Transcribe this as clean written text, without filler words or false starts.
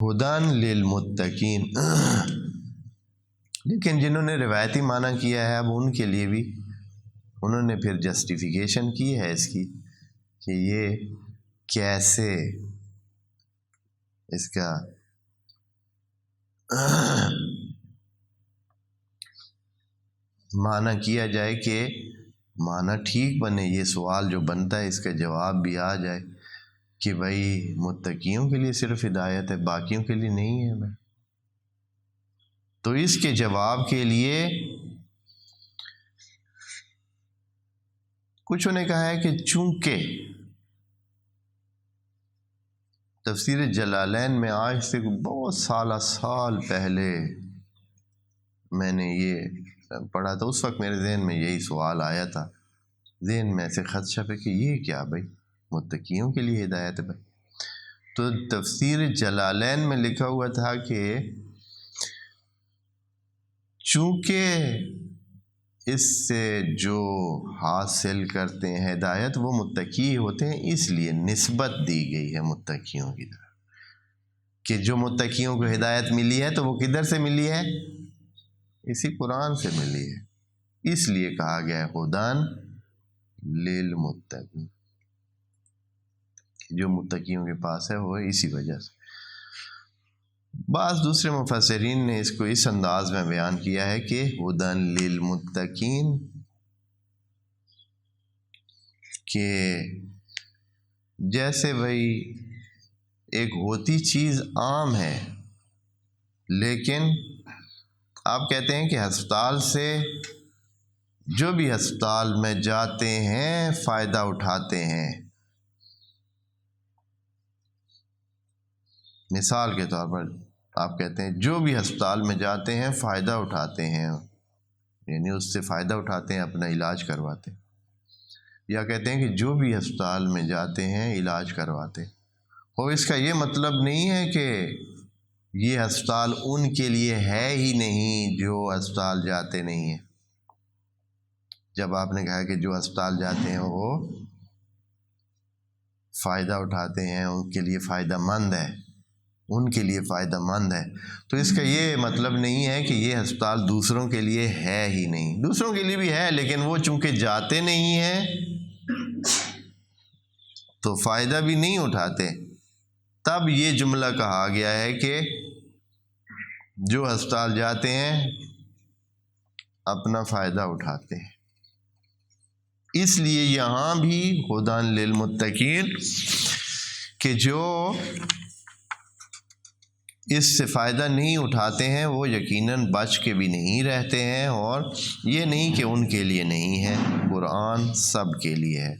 ہدن للمتقین، لیکن جنہوں نے روایتی معنی کیا ہے اب ان کے لیے بھی انہوں نے پھر جسٹیفیکیشن کی ہے اس کی کہ یہ کیسے اس کا معنی کیا جائے کہ معنی ٹھیک بنے، یہ سوال جو بنتا ہے اس کا جواب بھی آ جائے کہ بھائی متقیوں کے لیے صرف ہدایت ہے، باقیوں کے لیے نہیں ہے بھائی۔ تو اس کے جواب کے لیے کچھ نے کہا ہے کہ چونکہ تفسیر جلالین میں آج سے بہت سال پہلے میں نے یہ پڑھا تھا، اس وقت میرے ذہن میں یہی سوال آیا تھا، ذہن میں ایسے خدشہ پہ کہ یہ کیا بھائی متقیوں کے لیے ہدایت ہے بھائی۔ تو تفسیر جلالین میں لکھا ہوا تھا کہ چونکہ اس سے جو حاصل کرتے ہیں ہدایت وہ متقی ہوتے ہیں، اس لیے نسبت دی گئی ہے متقیوں کی طرف کہ جو متقیوں کو ہدایت ملی ہے تو وہ کدھر سے ملی ہے؟ اسی قرآن سے ملی ہے، اس لیے کہا گیا ہے ہدن للمتقین، جو متقیوں کے پاس ہے وہ اسی وجہ سے۔ بعض دوسرے مفسرین نے اس کو اس انداز میں بیان کیا ہے کہ ہدن للمتقین کہ جیسے بھائی ایک ہوتی چیز عام ہے، لیکن آپ کہتے ہیں کہ ہسپتال سے جو بھی ہسپتال میں جاتے ہیں فائدہ اٹھاتے ہیں، مثال کے طور پر آپ کہتے ہیں جو بھی ہسپتال میں جاتے ہیں فائدہ اٹھاتے ہیں، یعنی اس سے فائدہ اٹھاتے ہیں، اپنا علاج کرواتے ہیں، یا کہتے ہیں کہ جو بھی ہسپتال میں جاتے ہیں علاج کرواتے ہیں۔ اور اس کا یہ مطلب نہیں ہے کہ یہ ہسپتال ان کے لیے ہے ہی نہیں جو ہسپتال جاتے نہیں ہیں۔ جب آپ نے کہا کہ جو ہسپتال جاتے ہیں وہ فائدہ اٹھاتے ہیں، ان کے لیے فائدہ مند ہے، ان کے لیے فائدہ مند ہے، تو اس کا یہ مطلب نہیں ہے کہ یہ ہسپتال دوسروں کے لیے ہے ہی نہیں، دوسروں کے لیے بھی ہے، لیکن وہ چونکہ جاتے نہیں ہیں تو فائدہ بھی نہیں اٹھاتے، تب یہ جملہ کہا گیا ہے کہ جو ہسپتال جاتے ہیں اپنا فائدہ اٹھاتے ہیں۔ اس لیے یہاں بھی ہدن للمتقین کہ جو اس سے فائدہ نہیں اٹھاتے ہیں وہ یقیناً بچ کے بھی نہیں رہتے ہیں، اور یہ نہیں کہ ان کے لیے نہیں ہے، قرآن سب کے لیے ہے۔